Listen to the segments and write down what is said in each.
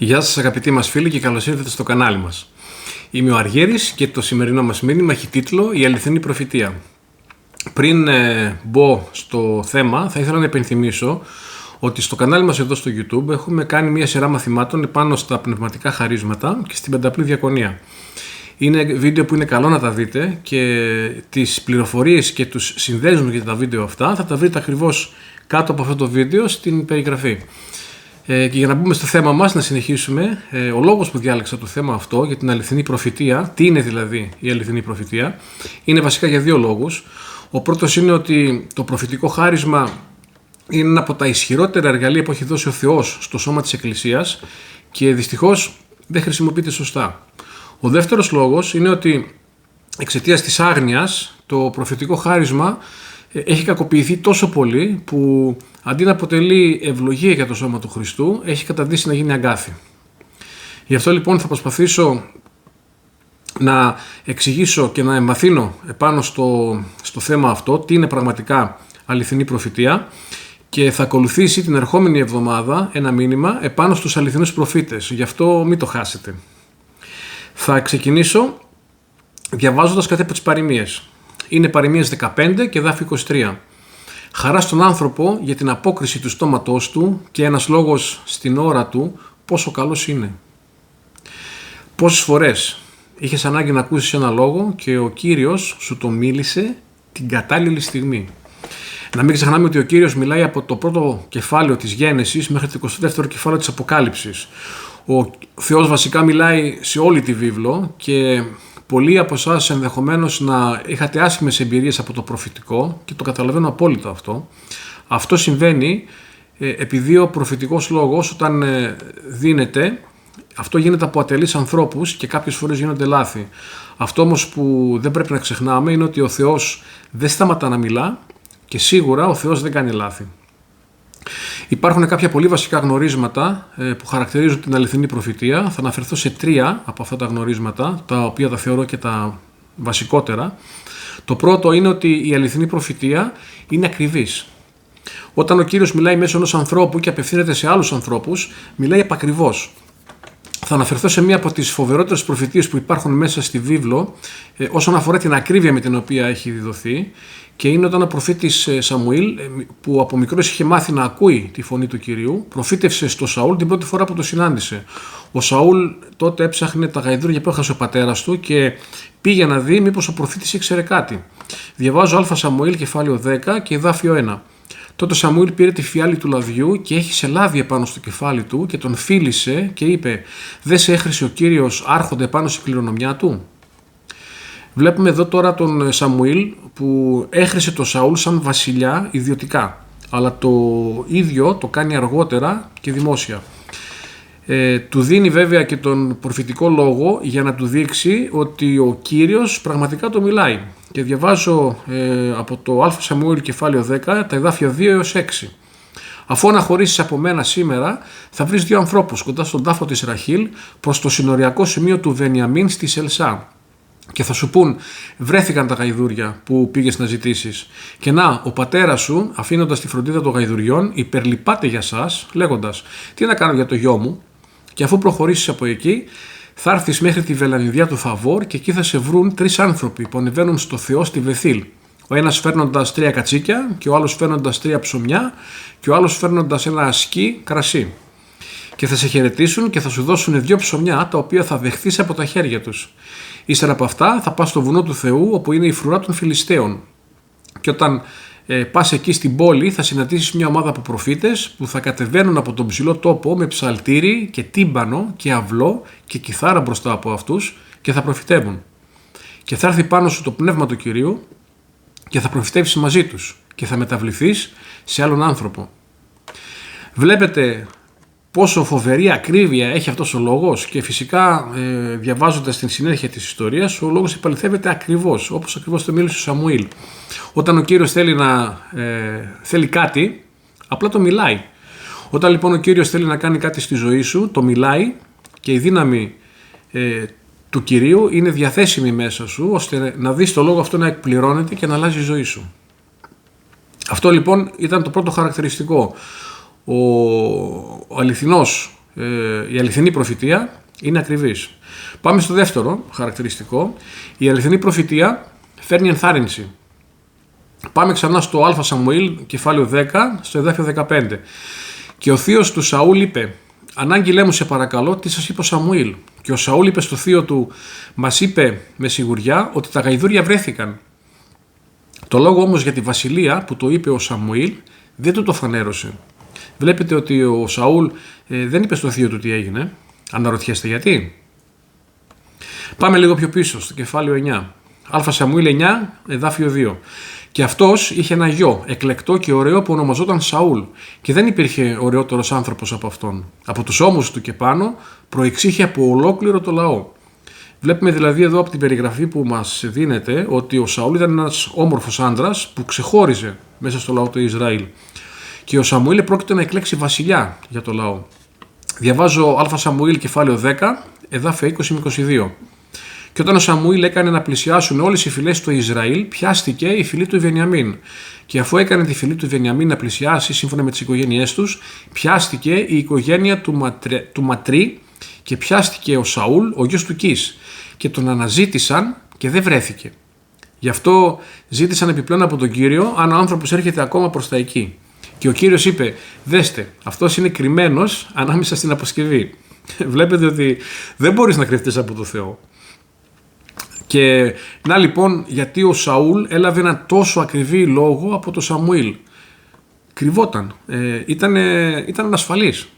Γεια σας αγαπητοί μας φίλοι και καλώς ήρθατε στο κανάλι μας. Είμαι ο Αργέρης και το σημερινό μας μήνυμα έχει τίτλο «Η αληθινή προφητεία». Πριν μπω στο θέμα, θα ήθελα να υπενθυμίσω ότι στο κανάλι μας εδώ στο YouTube έχουμε κάνει μια σειρά μαθημάτων πάνω στα πνευματικά χαρίσματα και στην πενταπλή διακονία. Είναι βίντεο που είναι καλό να τα δείτε και τις πληροφορίες και τους συνδέσμους για τα βίντεο αυτά θα τα βρείτε ακριβώς κάτω από αυτό το βίντεο στην περιγραφή. Και για να μπούμε στο θέμα μας, να συνεχίσουμε, ο λόγος που διάλεξα το θέμα αυτό για την αληθινή προφητεία, τι είναι δηλαδή η αληθινή προφητεία, είναι βασικά για δύο λόγους. Ο πρώτος είναι ότι το προφητικό χάρισμα είναι ένα από τα ισχυρότερα εργαλεία που έχει δώσει ο Θεός στο σώμα της Εκκλησίας και δυστυχώς δεν χρησιμοποιείται σωστά. Ο δεύτερος λόγος είναι ότι εξαιτίας της άγνοιας το προφητικό χάρισμα έχει κακοποιηθεί τόσο πολύ που αντί να αποτελεί ευλογία για το σώμα του Χριστού, έχει καταντήσει να γίνει αγκάθι. Γι' αυτό λοιπόν θα προσπαθήσω να εξηγήσω και να εμβαθύνω επάνω στο θέμα αυτό, τι είναι πραγματικά αληθινή προφητεία, και θα ακολουθήσει την ερχόμενη εβδομάδα ένα μήνυμα επάνω στους αληθινούς προφήτες. Γι' αυτό μην το χάσετε. Θα ξεκινήσω διαβάζοντας κάτι από τις παροιμίες. Είναι παροιμίες 15 και δάφη 23. Χαρά στον άνθρωπο για την απόκριση του στόματός του και ένας λόγος στην ώρα του πόσο καλός είναι. Πόσες φορές είχες ανάγκη να ακούσεις ένα λόγο και ο Κύριος σου το μίλησε την κατάλληλη στιγμή. Να μην ξεχνάμε ότι ο Κύριος μιλάει από το πρώτο κεφάλαιο της Γένεσης μέχρι το 22ο κεφάλαιο της Αποκάλυψης. Ο Θεός βασικά μιλάει σε όλη τη βίβλο και πολλοί από εσάς ενδεχομένως να είχατε άσχημες εμπειρίες από το προφητικό και το καταλαβαίνω απόλυτα αυτό. Αυτό συμβαίνει επειδή ο προφητικός λόγος όταν δίνεται, αυτό γίνεται από ατελείς ανθρώπους και κάποιες φορές γίνονται λάθη. Αυτό όμως που δεν πρέπει να ξεχνάμε είναι ότι ο Θεός δεν σταματά να μιλά και σίγουρα ο Θεός δεν κάνει λάθη. Υπάρχουν κάποια πολύ βασικά γνωρίσματα που χαρακτηρίζουν την αληθινή προφητεία. Θα αναφερθώ σε 3 από αυτά τα γνωρίσματα, τα οποία τα θεωρώ και τα βασικότερα. Το πρώτο είναι ότι η αληθινή προφητεία είναι ακριβής. Όταν ο Κύριος μιλάει μέσω ενός ανθρώπου και απευθύνεται σε άλλους ανθρώπους, μιλάει επακριβώς. Θα αναφερθώ σε μία από τις φοβερότερες προφητείες που υπάρχουν μέσα στη βίβλο όσον αφορά την ακρίβεια με την οποία έχει διδοθεί, και είναι όταν ο προφήτης Σαμουήλ, που από μικρός είχε μάθει να ακούει τη φωνή του Κυρίου, προφήτευσε στο Σαούλ την πρώτη φορά που το συνάντησε. Ο Σαούλ τότε έψαχνε τα γαϊδούρια που έχασε ο πατέρας του και πήγε να δει μήπως ο προφήτης ήξερε κάτι. Διαβάζω Α Σαμουήλ κεφάλαιο 10 και δάφιο 1. Τότε Σαμουήλ πήρε τη φιάλη του λαδιού και έχισε λάδι επάνω στο κεφάλι του και τον φίλησε και είπε: «Δεν σε έχρισε ο Κύριος άρχοντα επάνω στη κληρονομιά του?» Βλέπουμε εδώ τώρα τον Σαμουήλ που έχρισε τον Σαούλ σαν βασιλιά ιδιωτικά, αλλά το ίδιο το κάνει αργότερα και δημόσια. Του δίνει βέβαια και τον προφητικό λόγο για να του δείξει ότι ο Κύριος πραγματικά το μιλάει. Και διαβάζω από το Α Σαμουήλ κεφάλαιο 10 τα εδάφια 2 έως 6. «Αφού αναχωρήσεις από μένα σήμερα, θα βρεις 2 ανθρώπους κοντά στον τάφο της Ραχήλ προς το συνοριακό σημείο του Βενιαμίν στη Σελσά. Και θα σου πούν: βρέθηκαν τα γαϊδούρια που πήγες να ζητήσεις. Και να, ο πατέρας σου, αφήνοντας τη φροντίδα των γαϊδουριών, υπερλυπάται για σας, λέγοντας: τι να κάνω για το γιο μου? Και αφού προχωρήσεις από εκεί, θα έρθεις μέχρι τη βελανιδιά του Θαβόρ και εκεί θα σε βρουν 3 άνθρωποι που ανεβαίνουν στο Θεό στη Βεθήλ. Ο ένας φέρνοντας 3 κατσίκια, και ο άλλος φέρνοντας 3 ψωμιά, και ο άλλος φέρνοντας ένα ασκί κρασί. Και θα σε χαιρετήσουν και θα σου δώσουν 2 ψωμιά, τα οποία θα δεχθείς από τα χέρια τους. Ύστερα από αυτά θα πας στο βουνό του Θεού, όπου είναι η φρουρά των Φιλιστέων. Και όταν πας εκεί στην πόλη, θα συναντήσεις μια ομάδα από προφήτες που θα κατεβαίνουν από τον ψηλό τόπο με ψαλτήρι και τύμπανο και αυλό και κιθάρα μπροστά από αυτούς και θα προφητεύουν. Και θα έρθει πάνω σου το πνεύμα του Κυρίου και θα προφητεύσεις μαζί τους και θα μεταβληθείς σε άλλον άνθρωπο». Βλέπετε πόσο φοβερή ακρίβεια έχει αυτός ο λόγος, και φυσικά διαβάζοντας την συνέχεια της ιστορίας, ο λόγος επαληθεύεται ακριβώς, όπως ακριβώς το μίλησε ο Σαμουήλ. Όταν ο Κύριος θέλει κάτι, απλά το μιλάει. Όταν λοιπόν ο Κύριος θέλει να κάνει κάτι στη ζωή σου, το μιλάει, και η δύναμη του Κυρίου είναι διαθέσιμη μέσα σου, ώστε να δεις το λόγο αυτό να εκπληρώνεται και να αλλάζει η ζωή σου. Αυτό λοιπόν ήταν το πρώτο χαρακτηριστικό. Ο αληθινός η αληθινή προφητεία είναι ακριβής. Πάμε στο δεύτερο χαρακτηριστικό. Η αληθινή προφητεία φέρνει ενθάρρυνση. Πάμε ξανά στο Α Σαμουήλ, κεφάλαιο 10, στο εδάφιο 15. Και ο θείος του Σαούλ είπε: «Ανάγγειλέ μου σε παρακαλώ τι σας είπε ο Σαμουήλ». Και ο Σαούλ είπε στο θείο του: «Μας είπε με σιγουριά ότι τα γαϊδούρια βρέθηκαν». Το λόγο όμως για τη βασιλεία που το είπε ο Σαμουήλ δεν του το φανέρωσε. Βλέπετε ότι ο Σαούλ δεν είπε στο θείο του τι έγινε. Αναρωτιέστε γιατί? Πάμε λίγο πιο πίσω, στο κεφάλαιο 9. Α Σαμουήλ 9, εδάφιο 2. Και αυτός είχε ένα γιο, εκλεκτό και ωραίο, που ονομαζόταν Σαούλ. Και δεν υπήρχε ωραιότερος άνθρωπος από αυτόν. Από τους ώμους του και πάνω προεξήχε από ολόκληρο το λαό. Βλέπουμε δηλαδή εδώ από την περιγραφή που μας δίνεται ότι ο Σαούλ ήταν ένας όμορφος άντρας που ξεχώριζε μέσα στο λαό του Ισραήλ. Και ο Σαμουήλ πρόκειται να εκλέξει βασιλιά για το λαό. Διαβάζω Α Σαμουήλ κεφάλαιο 10, εδάφια 20 με 22. Και όταν ο Σαμουήλ έκανε να πλησιάσουν όλες οι φυλές του Ισραήλ, πιάστηκε η φυλή του Βενιαμίν. Και αφού έκανε τη φυλή του Βενιαμίν να πλησιάσει σύμφωνα με τις οικογένειές τους, πιάστηκε η οικογένεια του Ματρί και πιάστηκε ο Σαούλ, ο γιος του Κις. Και τον αναζήτησαν και δεν βρέθηκε. Γι' αυτό ζήτησαν επιπλέον από τον Κύριο αν ο άνθρωπος έρχεται ακόμα προς τα εκεί. Και ο Κύριος είπε: «Δέστε, αυτός είναι κρυμμένος ανάμεσα στην αποσκευή». Βλέπετε ότι δεν μπορείς να κρυφτείς από το Θεό. Και να λοιπόν γιατί ο Σαούλ έλαβε ένα τόσο ακριβή λόγο από το Σαμουήλ. Κρυβόταν, ήταν ανασφαλής.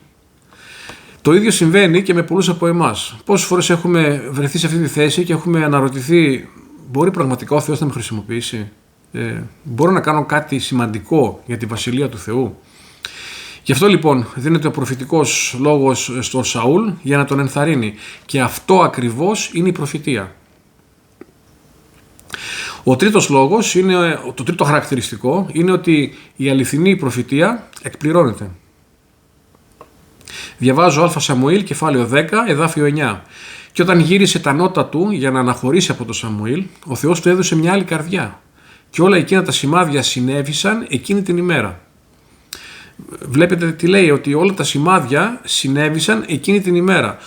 Το ίδιο συμβαίνει και με πολλούς από εμάς. Πόσες φορές έχουμε βρεθεί σε αυτή τη θέση και έχουμε αναρωτηθεί: μπορεί πραγματικά ο Θεός να με χρησιμοποιήσει? Μπορώ να κάνω κάτι σημαντικό για τη Βασιλεία του Θεού? Γι' αυτό λοιπόν δίνεται ο προφητικός λόγος στον Σαούλ για να τον ενθαρρύνει. Και αυτό ακριβώς είναι η προφητεία. Ο τρίτος λόγος, το τρίτο χαρακτηριστικό, είναι ότι η αληθινή προφητεία εκπληρώνεται. Διαβάζω Α Σαμουήλ, κεφάλαιο 10, εδάφιο 9. Και όταν γύρισε τα νότα του για να αναχωρήσει από το Σαμουήλ, ο Θεός του έδωσε μια άλλη καρδιά. Και όλα εκείνα τα σημάδια συνέβησαν εκείνη την ημέρα. Βλέπετε τι λέει, ότι όλα τα σημάδια συνέβησαν εκείνη την ημέρα.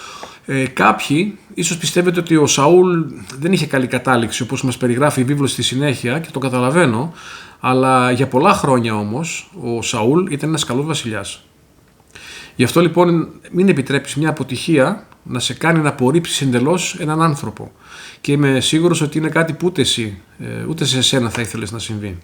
Κάποιοι ίσως πιστεύετε ότι ο Σαούλ δεν είχε καλή κατάληξη, όπως μας περιγράφει η βίβλος στη συνέχεια, και το καταλαβαίνω, αλλά για πολλά χρόνια όμως ο Σαούλ ήταν ένας καλός βασιλιάς. Γι' αυτό λοιπόν μην επιτρέπεις μια αποτυχία να σε κάνει να απορρίψεις εντελώς έναν άνθρωπο. Και είμαι σίγουρος ότι είναι κάτι που ούτε εσύ, ούτε σε εσένα θα ήθελες να συμβεί.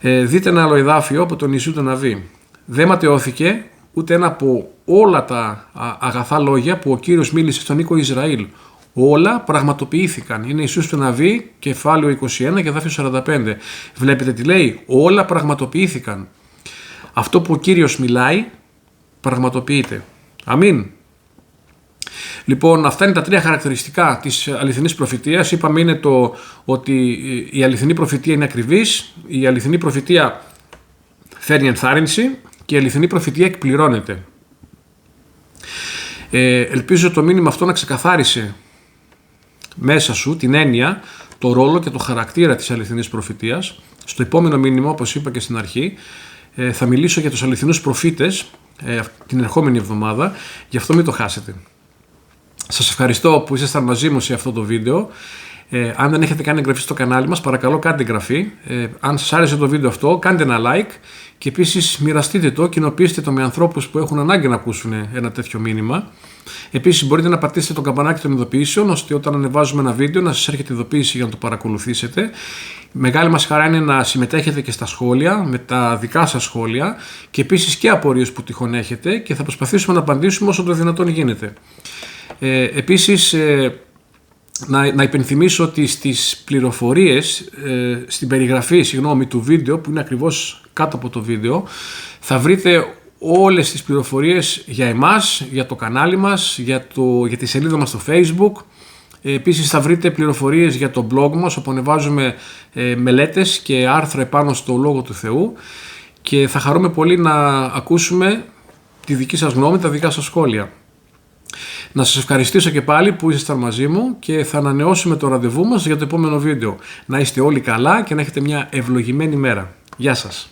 Δείτε ένα άλλο εδάφιο από τον Ιησού τον Ναβί. Δεν ματαιώθηκε ούτε ένα από όλα τα αγαθά λόγια που ο Κύριος μίλησε στον οίκο Ισραήλ. Όλα πραγματοποιήθηκαν. Είναι Ιησούς του Ναβί, κεφάλαιο 21 και εδάφιο 45. Βλέπετε τι λέει? Όλα πραγματοποιήθηκαν. Αυτό που ο Κύριος μιλάει, πραγματοποιείται. Αμήν. Λοιπόν, αυτά είναι τα τρία χαρακτηριστικά της αληθινής προφητείας. Είπαμε είναι ότι η αληθινή προφητεία είναι ακριβής, η αληθινή προφητεία φέρνει ενθάρρυνση και η αληθινή προφητεία εκπληρώνεται. Ελπίζω το μήνυμα αυτό να ξεκαθάρισε μέσα σου την έννοια, το ρόλο και το χαρακτήρα της αληθινής προφητείας. Στο επόμενο μήνυμα, όπως είπα και στην αρχή, θα μιλήσω για τους αληθινούς προφήτες την ερχόμενη εβδομάδα, γι' αυτό μην το χάσετε. Σας ευχαριστώ που ήσασταν μαζί μου σε αυτό το βίντεο. Αν δεν έχετε κάνει εγγραφή στο κανάλι μας, παρακαλώ κάντε εγγραφή. Αν σας άρεσε το βίντεο αυτό, κάντε ένα like και επίσης μοιραστείτε το, κοινοποιήστε το με ανθρώπους που έχουν ανάγκη να ακούσουν ένα τέτοιο μήνυμα. Επίσης μπορείτε να πατήσετε το καμπανάκι των ειδοποιήσεων, ώστε όταν ανεβάζουμε ένα βίντεο να σας έρχεται ειδοποίηση για να το παρακολουθήσετε. Μεγάλη μας χαρά είναι να συμμετέχετε και στα σχόλια, με τα δικά σας σχόλια και επίσης και απορίες που τυχόν έχετε, και θα προσπαθήσουμε να απαντήσουμε όσο το δυνατόν γίνεται. Επίσης, να υπενθυμίσω ότι στις πληροφορίες, στην περιγραφή του βίντεο, που είναι ακριβώς κάτω από το βίντεο, θα βρείτε όλες τις πληροφορίες για εμάς, για το κανάλι μας, για τη σελίδα μας στο Facebook. Επίσης θα βρείτε πληροφορίες για το blog μας, όπου ανεβάζουμε μελέτες και άρθρα επάνω στο Λόγο του Θεού, και θα χαρούμε πολύ να ακούσουμε τη δική σας γνώμη, τα δικά σας σχόλια. Να σας ευχαριστήσω και πάλι που ήσασταν μαζί μου και θα ανανεώσουμε το ραντεβού μας για το επόμενο βίντεο. Να είστε όλοι καλά και να έχετε μια ευλογημένη μέρα. Γεια σας.